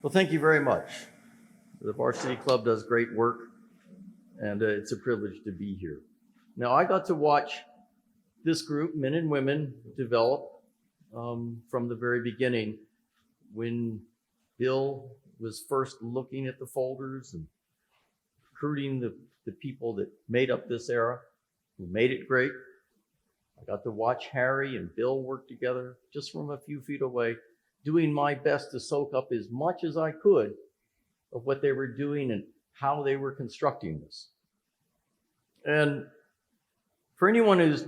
Well, thank you very much. The Varsity Club does great work, and it's a privilege to be here. Now, I got to watch this group, men and women, develop from the very beginning. When Bill was first looking at the folders and recruiting the people that made up this era, who made it great. I got to watch Harry and Bill work together just from a few feet away, doing my best to soak up as much as I could of what they were doing and how they were constructing this. And for anyone who's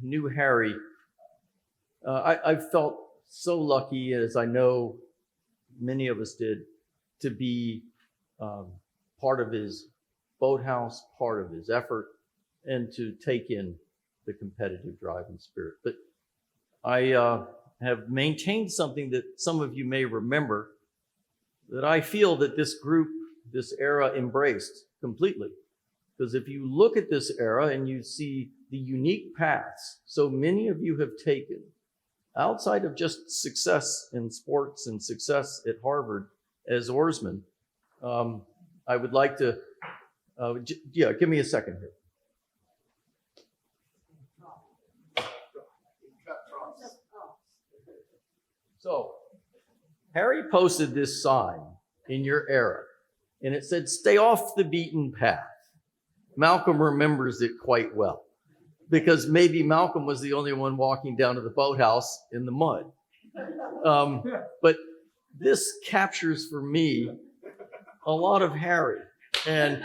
knew Harry, I felt so lucky, as I know many of us did, to be part of his boathouse, part of his effort, and to take in the competitive drive and spirit. But I have maintained something that some of you may remember, that I feel that this group, this era, embraced completely. Because if you look at this era and you see the unique paths so many of you have taken, outside of just success in sports and success at Harvard as oarsmen, I would like to, give me a second here. So, Harry posted this sign in your era, and it said, "Stay off the beaten path." Malcolm remembers it quite well, because maybe Malcolm was the only one walking down to the boathouse in the mud. But this captures for me a lot of Harry, and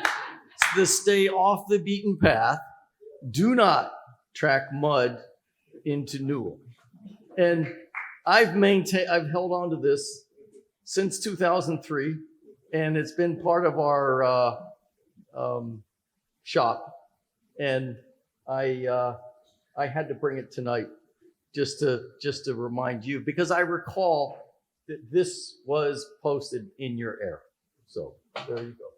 the stay off the beaten path, do not track mud into Newell. And I've held on to this since 2003, and it's been part of our shop. And I had to bring it tonight just to remind you, because I recall that this was posted in your era. So there you go.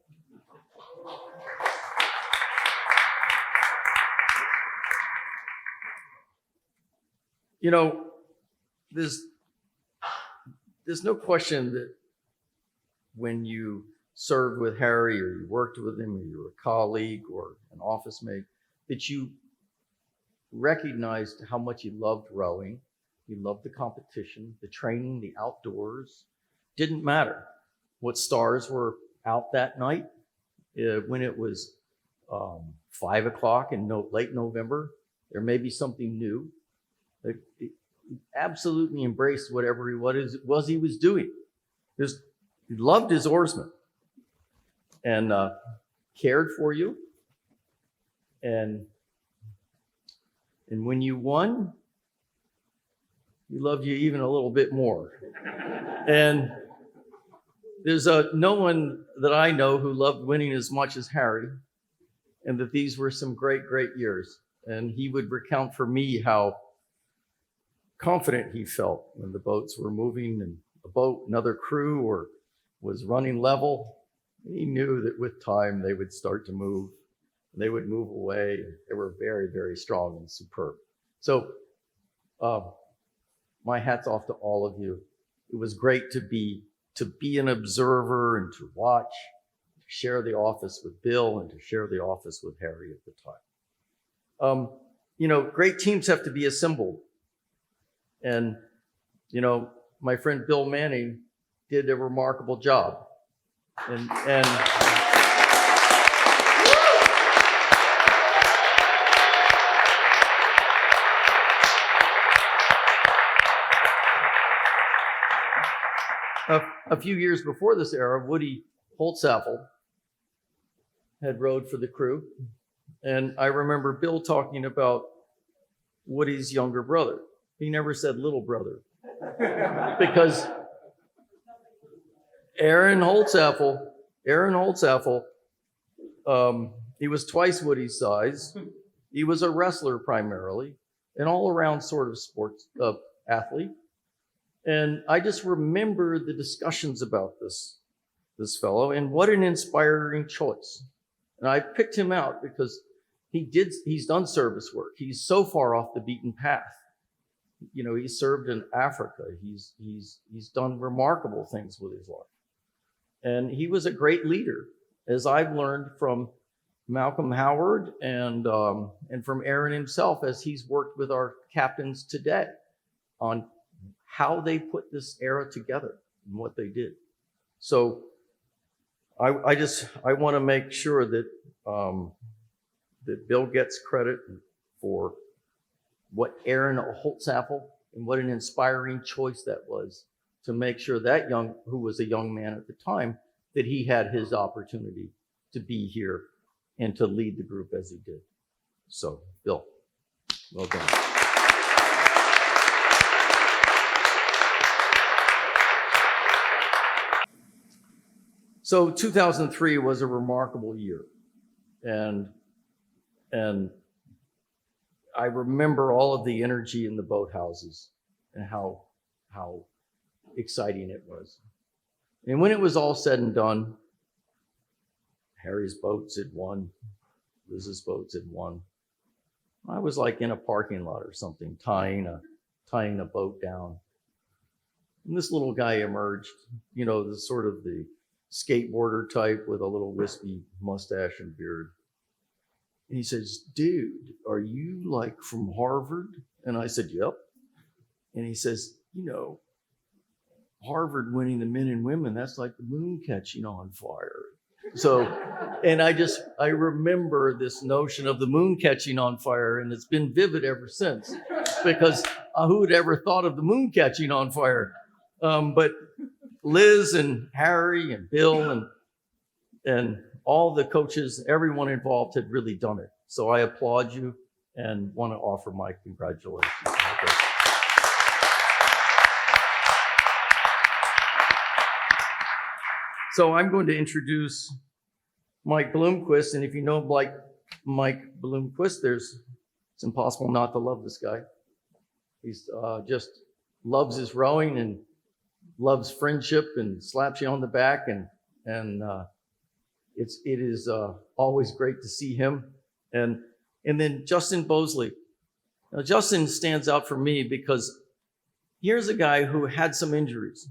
You know, there's no question that when you served with Harry, or you worked with him, or you were a colleague or an office mate, that you recognized how much he loved rowing. He loved the competition, the training, the outdoors. Didn't matter what stars were out that night. When it was 5 o'clock in late November, there may be something new. He absolutely embraced whatever he was doing. He loved his oarsmen and cared for you. And when you won, he loved you even a little bit more. And there's no one that I know who loved winning as much as Harry, and that these were some great, great years. And he would recount for me how confident he felt when the boats were moving and a boat, another crew, was running level. He knew that with time they would start to move. They would move away. They were very, very strong and superb. So my hat's off to all of you. It was great to be an observer and to watch, to share the office with Bill and to share the office with Harry at the time. Great teams have to be assembled. And, my friend Bill Manning did a remarkable job. And a few years before this era, Woody Holtzaffel had rowed for the crew. And I remember Bill talking about Woody's younger brother. He never said little brother, because Aaron Holtzaffel, he was twice Woody's size. He was a wrestler primarily, an all-around sort of sports athlete. And I just remember the discussions about this fellow, and what an inspiring choice. And I picked him out because he's done service work. He's so far off the beaten path. He served in Africa. He's done remarkable things with his life. And he was a great leader, as I've learned from Malcolm Howard and from Aaron himself, as he's worked with our captains today on how they put this era together and what they did. So I want to make sure that that Bill gets credit for what Aaron Holtzapfel and what an inspiring choice that was to make sure that who was a young man at the time, that he had his opportunity to be here and to lead the group as he did. So, Bill, well done. So 2003 was a remarkable year. And I remember all of the energy in the boathouses and how exciting it was. And when it was all said and done, Harry's boats had won, Liz's boats had won. I was like in a parking lot or something, tying a boat down. And this little guy emerged, the sort of the skateboarder type with a little wispy mustache and beard. And he says, "Dude, are you like from Harvard?" And I said, "Yep." And he says, Harvard winning the men and women, that's like the moon catching on fire. So, and I remember this notion of the moon catching on fire, and it's been vivid ever since, because who would ever thought of the moon catching on fire? But Liz and Harry and Bill and all the coaches, everyone involved had really done it. So I applaud you and want to offer my congratulations. Okay. So I'm going to introduce Mike Bloomquist, and if you know Mike Bloomquist, it's impossible not to love this guy. He's just loves his rowing and loves friendship and slaps you on the back, and it is always great to see him. And then Justin Bosley. Now Justin stands out for me because here's a guy who had some injuries,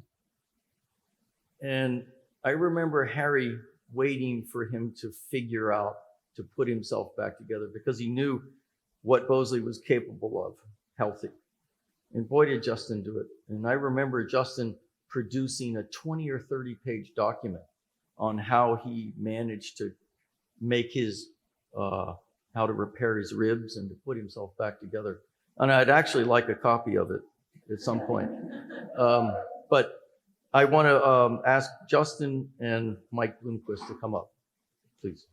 and I remember Harry waiting for him to figure out to put himself back together, because he knew what Bosley was capable of, healthy. And boy, did Justin do it. And I remember Justin producing a 20 or 30 page document on how he managed to make how to repair his ribs and to put himself back together. And I'd actually like a copy of it at some point. But I want to ask Justin and Mike Bloomquist to come up, please.